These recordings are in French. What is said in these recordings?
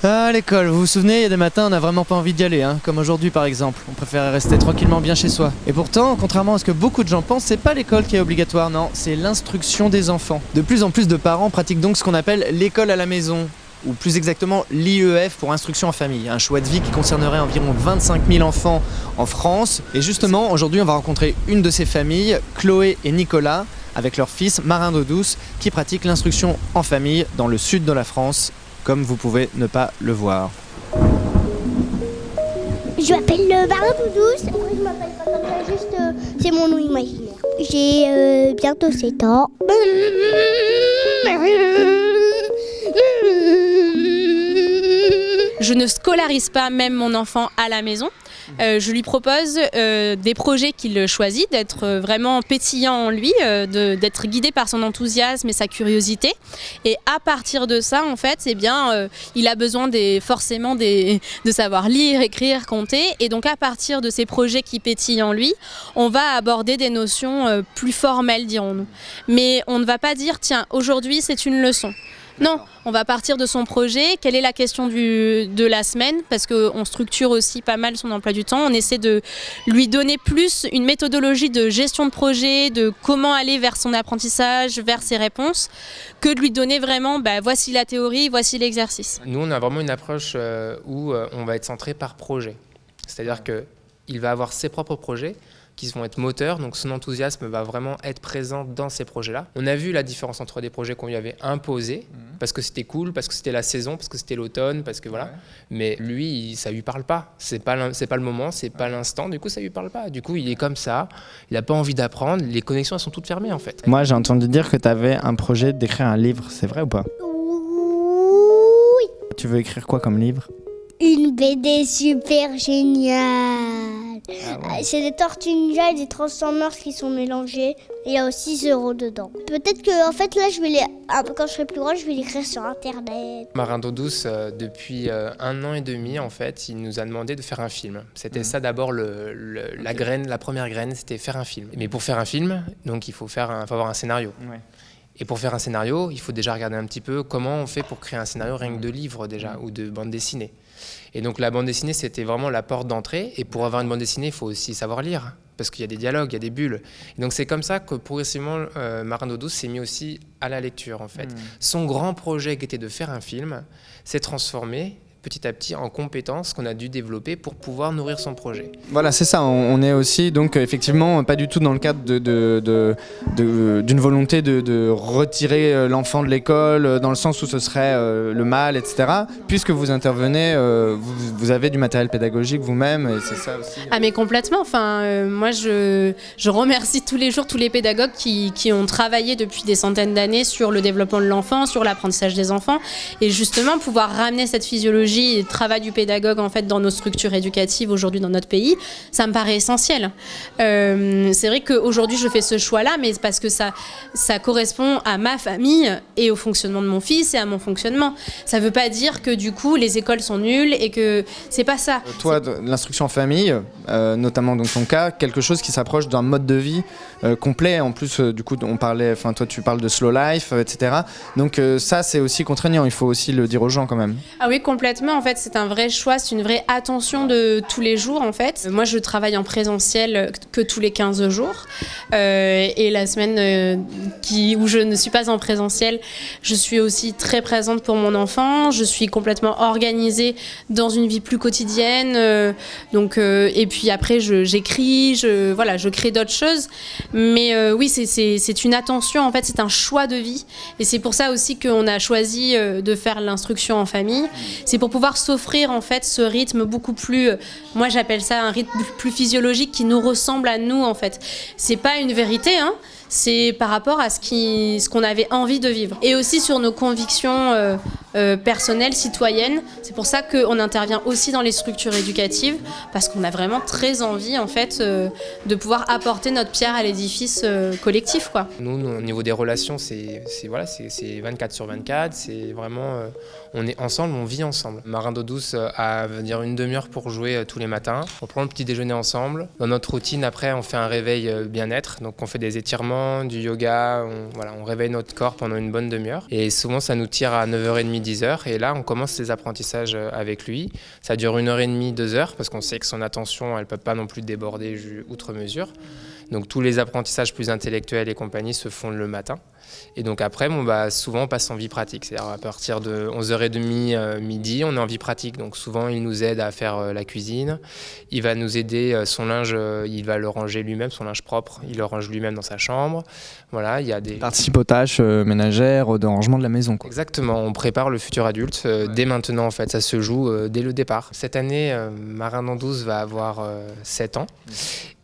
Ah, l'école, vous vous souvenez, il y a des matins, on n'a vraiment pas envie d'y aller, hein, comme aujourd'hui par exemple. On préfère rester tranquillement bien chez soi. Et pourtant, contrairement à ce que beaucoup de gens pensent, c'est pas l'école qui est obligatoire, non, c'est l'instruction des enfants. De plus en plus de parents pratiquent donc ce qu'on appelle l'école à la maison, ou plus exactement l'IEF pour instruction en famille, un choix de vie qui concernerait environ 25 000 enfants en France. Et justement, aujourd'hui, on va rencontrer une de ces familles, Chloé et Nicolas, avec leur fils Marin d'eau douce, qui pratiquent l'instruction en famille dans le sud de la France, comme vous pouvez ne pas le voir. Je m'appelle Marin d'eau douce. Après, je m'appelle pas comme ça, juste c'est mon nom imaginaire. J'ai bientôt 7 ans. Je ne scolarise pas même mon enfant à la maison. Je lui propose des projets qu'il choisit, d'être vraiment pétillant en lui, d'être guidé par son enthousiasme et sa curiosité. Et à partir de ça, en fait, il a besoin forcément de savoir lire, écrire, compter. Et donc à partir de ces projets qui pétillent en lui, on va aborder des notions plus formelles, dirons-nous. Mais on ne va pas dire, tiens, aujourd'hui c'est une leçon. Non, on va partir de son projet, quelle est la question de la semaine, parce qu'on structure aussi pas mal son emploi du temps. On essaie de lui donner plus une méthodologie de gestion de projet, de comment aller vers son apprentissage, vers ses réponses, que de lui donner vraiment, voici la théorie, voici l'exercice. Nous, on a vraiment une approche où on va être centré par projet. C'est-à-dire qu'il va avoir ses propres projets, qui vont être moteurs, donc son enthousiasme va vraiment être présent dans ces projets-là. On a vu la différence entre des projets qu'on lui avait imposés, parce que c'était cool, parce que c'était la saison, parce que c'était l'automne, parce que voilà. Ouais. Mais lui, ça lui parle pas. C'est pas le moment, c'est pas l'instant, du coup ça lui parle pas. Du coup, il est comme ça, il a pas envie d'apprendre, les connexions elles sont toutes fermées en fait. Moi, j'ai entendu dire que tu avais un projet d'écrire un livre, c'est vrai ou pas? Oui. Tu veux écrire quoi comme livre? Une BD super géniale. Ah ouais. C'est des Tortues Ninja et des Transformers qui sont mélangés. Il y a aussi Zero dedans. Peut-être que en fait là, quand je serai plus grande, je vais l'écrire sur Internet. Marin d'eau douce, depuis 1 an et demi, en fait, il nous a demandé de faire un film. C'était ça d'abord la première graine, c'était faire un film. Mais pour faire un film, donc il faut avoir un scénario. Ouais. Et pour faire un scénario, il faut déjà regarder un petit peu comment on fait pour créer un scénario rien que de livres déjà, ou de bande dessinée. Et donc la bande dessinée, c'était vraiment la porte d'entrée. Et pour avoir une bande dessinée, il faut aussi savoir lire, parce qu'il y a des dialogues, il y a des bulles. Et donc c'est comme ça que progressivement, Marin d'eau douce s'est mis aussi à la lecture en fait. Son grand projet qui était de faire un film s'est transformé petit à petit en compétences qu'on a dû développer pour pouvoir nourrir son projet. Voilà, c'est ça, on est aussi donc effectivement pas du tout dans le cadre d'une volonté de retirer l'enfant de l'école dans le sens où ce serait le mal, etc. Puisque vous intervenez, vous avez du matériel pédagogique vous-même et c'est ça aussi. Ah mais complètement, moi je remercie tous les jours tous les pédagogues qui ont travaillé depuis des centaines d'années sur le développement de l'enfant, sur l'apprentissage des enfants et justement pouvoir ramener cette physiologie et le travail du pédagogue en fait dans nos structures éducatives aujourd'hui dans notre pays, ça me paraît essentiel. C'est vrai qu'aujourd'hui je fais ce choix-là, mais parce que ça correspond à ma famille et au fonctionnement de mon fils et à mon fonctionnement. Ça veut pas dire que du coup les écoles sont nulles et que c'est pas ça. Toi, l'instruction en famille, notamment dans ton cas, quelque chose qui s'approche d'un mode de vie complet. En plus, du coup, toi tu parles de slow life, etc. Donc ça c'est aussi contraignant. Il faut aussi le dire aux gens quand même. Ah oui, complètement. En fait, c'est un vrai choix, c'est une vraie attention de tous les jours, en fait. Moi, je travaille en présentiel que tous les 15 jours. Et la semaine où je ne suis pas en présentiel, je suis aussi très présente pour mon enfant. Je suis complètement organisée dans une vie plus quotidienne. Et puis après, j'écris, je crée d'autres choses. Mais oui, c'est une attention, en fait, c'est un choix de vie. Et c'est pour ça aussi qu'on a choisi de faire l'instruction en famille. C'est pour pouvoir s'offrir en fait ce rythme beaucoup plus, moi j'appelle ça un rythme plus physiologique qui nous ressemble à nous en fait. C'est pas une vérité, hein. C'est par rapport à ce qu'on avait envie de vivre. Et aussi sur nos convictions personnelles, citoyennes. C'est pour ça qu'on intervient aussi dans les structures éducatives, parce qu'on a vraiment très envie en fait, de pouvoir apporter notre pierre à l'édifice collectif, quoi. Nous, au niveau des relations, c'est 24/24. C'est vraiment, on est ensemble, on vit ensemble. Marin d'eau douce a une demi-heure pour jouer tous les matins. On prend le petit déjeuner ensemble. Dans notre routine, après, on fait un réveil bien-être. Donc on fait des étirements, du yoga, on réveille notre corps pendant une bonne demi-heure. Et souvent, ça nous tire à 9h30, 10 heures. Et là, on commence les apprentissages avec lui. Ça dure 1h30, 2 heures, parce qu'on sait que son attention, elle ne peut pas non plus déborder outre mesure. Donc tous les apprentissages plus intellectuels et compagnie se font le matin. Et donc après, souvent on passe en vie pratique. C'est-à-dire à partir de 11h30, midi, on est en vie pratique. Donc souvent, il nous aide à faire la cuisine. Il va nous aider, son linge, il va le ranger lui-même, son linge propre, il le range lui-même dans sa chambre. Voilà, il y a des... Participe aux tâches ménagères, au rangement de la maison, quoi. Exactement, on prépare le futur adulte dès maintenant en fait, ça se joue dès le départ. Cette année, Marin d'an 12 va avoir 7 ans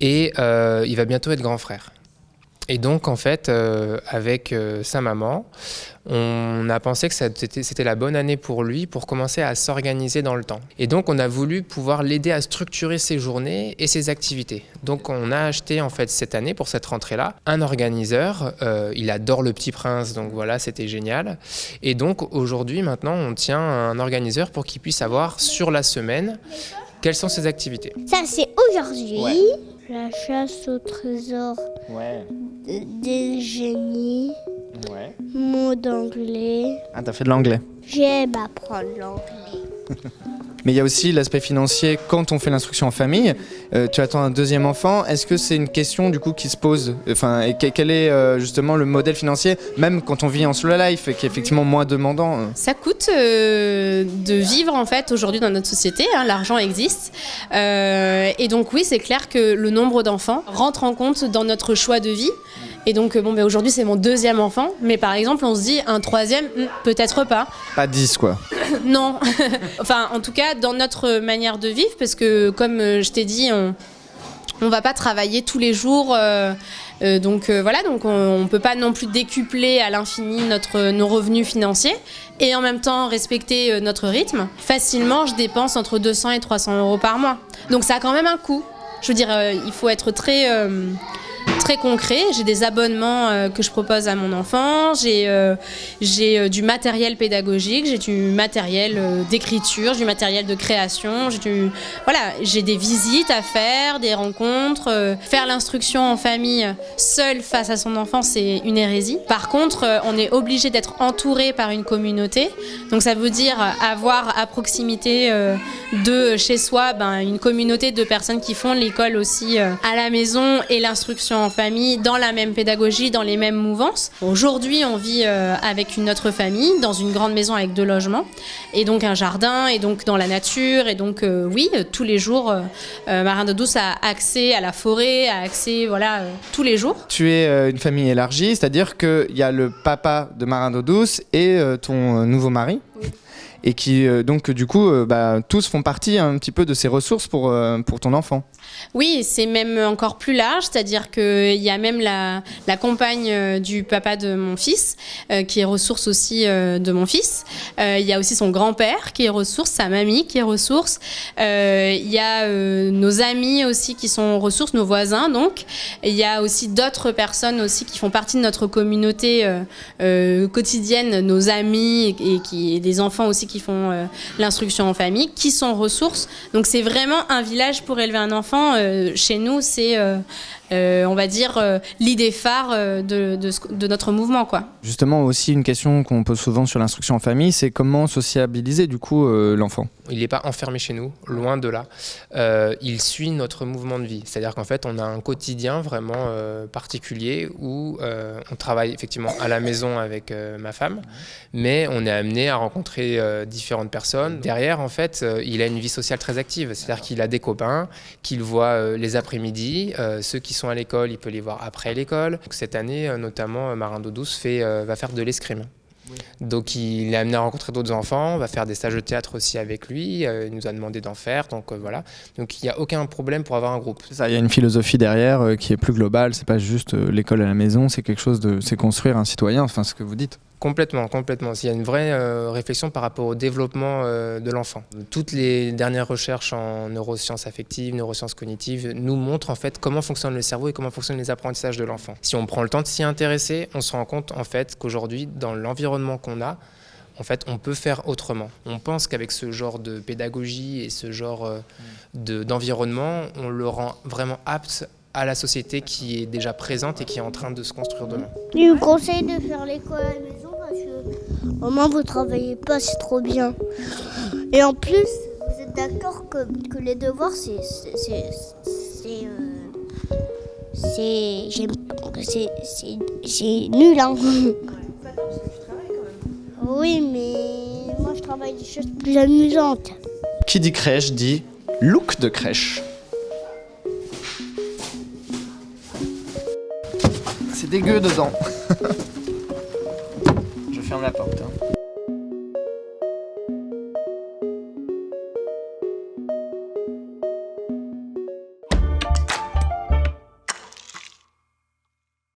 et il va bientôt être grand frère. Et donc, en fait, avec sa maman, on a pensé que c'était la bonne année pour lui pour commencer à s'organiser dans le temps. Et donc, on a voulu pouvoir l'aider à structurer ses journées et ses activités. Donc, on a acheté, en fait, cette année, pour cette rentrée-là, un organiseur. Il adore Le Petit Prince, donc voilà, c'était génial. Et donc, aujourd'hui, maintenant, on tient un organiseur pour qu'il puisse avoir, sur la semaine, quelles sont ses activités. Ça, c'est aujourd'hui. Ouais. La chasse au trésor des génies. Ouais. Mots d'anglais. Ah, t'as fait de l'anglais. J'aime apprendre l'anglais. Mais il y a aussi l'aspect financier quand on fait l'instruction en famille. Tu attends un deuxième enfant. Est-ce que c'est une question du coup qui se pose ? Enfin, et quel est justement le modèle financier, même quand on vit en slow life, qui est effectivement moins demandant Ça coûte de vivre en fait aujourd'hui dans notre société. L'argent existe. Et donc oui, c'est clair que le nombre d'enfants rentre en compte dans notre choix de vie. Et donc, aujourd'hui, c'est mon deuxième enfant. Mais par exemple, on se dit un troisième, peut-être pas. Pas 10, quoi. Non. Enfin, en tout cas, dans notre manière de vivre, parce que, comme je t'ai dit, on va pas travailler tous les jours. Donc, on peut pas non plus décupler à l'infini nos revenus financiers. Et en même temps, respecter notre rythme. Facilement, je dépense entre 200 et 300 euros par mois. Donc, ça a quand même un coût. Je veux dire, il faut être très concret. J'ai des abonnements que je propose à mon enfant, j'ai du matériel pédagogique, j'ai du matériel d'écriture, du matériel de création, j'ai des visites à faire, des rencontres. Faire l'instruction en famille seule face à son enfant, c'est une hérésie. Par contre, on est obligé d'être entouré par une communauté. Donc ça veut dire avoir à proximité de chez soi une communauté de personnes qui font l'école aussi à la maison et l'instruction en famille, dans la même pédagogie, dans les mêmes mouvances. Aujourd'hui, on vit avec une autre famille, dans une grande maison avec 2 logements, et donc un jardin, et donc dans la nature, et donc oui, tous les jours, Marin d'an 12 a accès à la forêt, a accès, tous les jours. Tu es une famille élargie, c'est-à-dire qu'il y a le papa de Marin d'an 12 et ton nouveau mari. Oui. Et qui, donc, du coup, tous font partie un petit peu de ces ressources pour ton enfant. Oui, c'est même encore plus large, c'est-à-dire qu'il y a même la compagne du papa de mon fils, qui est ressource aussi de mon fils. Il y a aussi son grand-père qui est ressource, sa mamie qui est ressource. Il y a nos amis aussi qui sont ressources, nos voisins donc. Il y a aussi d'autres personnes aussi qui font partie de notre communauté quotidienne, nos amis et des enfants aussi qui font l'instruction en famille, qui sont ressources. Donc c'est vraiment un village pour élever un enfant. Chez nous, c'est, on va dire, l'idée phare de notre mouvement, quoi. Justement, aussi une question qu'on pose souvent sur l'instruction en famille, c'est comment sociabiliser du coup l'enfant ? Il n'est pas enfermé chez nous, loin de là. Il suit notre mouvement de vie. C'est-à-dire qu'en fait, on a un quotidien vraiment particulier où on travaille effectivement à la maison avec ma femme, mais on est amené à rencontrer différentes personnes. Derrière, en fait, il a une vie sociale très active. C'est-à-dire qu'il a des copains qu'il voit les après-midi. Ceux qui sont à l'école, il peut les voir après l'école. Donc, cette année, notamment, Marin d'an 12 va faire de l'escrime. Oui. Donc il est amené à rencontrer d'autres enfants, on va faire des stages de théâtre aussi avec lui, il nous a demandé d'en faire, donc voilà. Donc il n'y a aucun problème pour avoir un groupe. Ça, il y a une philosophie derrière qui est plus globale, c'est pas juste l'école à la maison, c'est quelque chose c'est construire un citoyen, enfin ce que vous dites. Complètement. Il y a une vraie réflexion par rapport au développement de l'enfant. Toutes les dernières recherches en neurosciences affectives, neurosciences cognitives nous montrent en fait comment fonctionne le cerveau et comment fonctionnent les apprentissages de l'enfant. Si on prend le temps de s'y intéresser, on se rend compte en fait qu'aujourd'hui, dans l'environnement qu'on a, en fait, on peut faire autrement. On pense qu'avec ce genre de pédagogie et ce genre d'environnement, on le rend vraiment apte à la société qui est déjà présente et qui est en train de se construire demain. Je vous conseille de faire l'école à la maison parce Au moins, vous travaillez pas, c'est trop bien. Et en plus, vous êtes d'accord que les devoirs, c'est nul, hein. Oui, mais moi, je travaille des choses plus amusantes. Qui dit crèche dit look de crèche. C'est dégueu dedans. Je ferme la porte. Hein.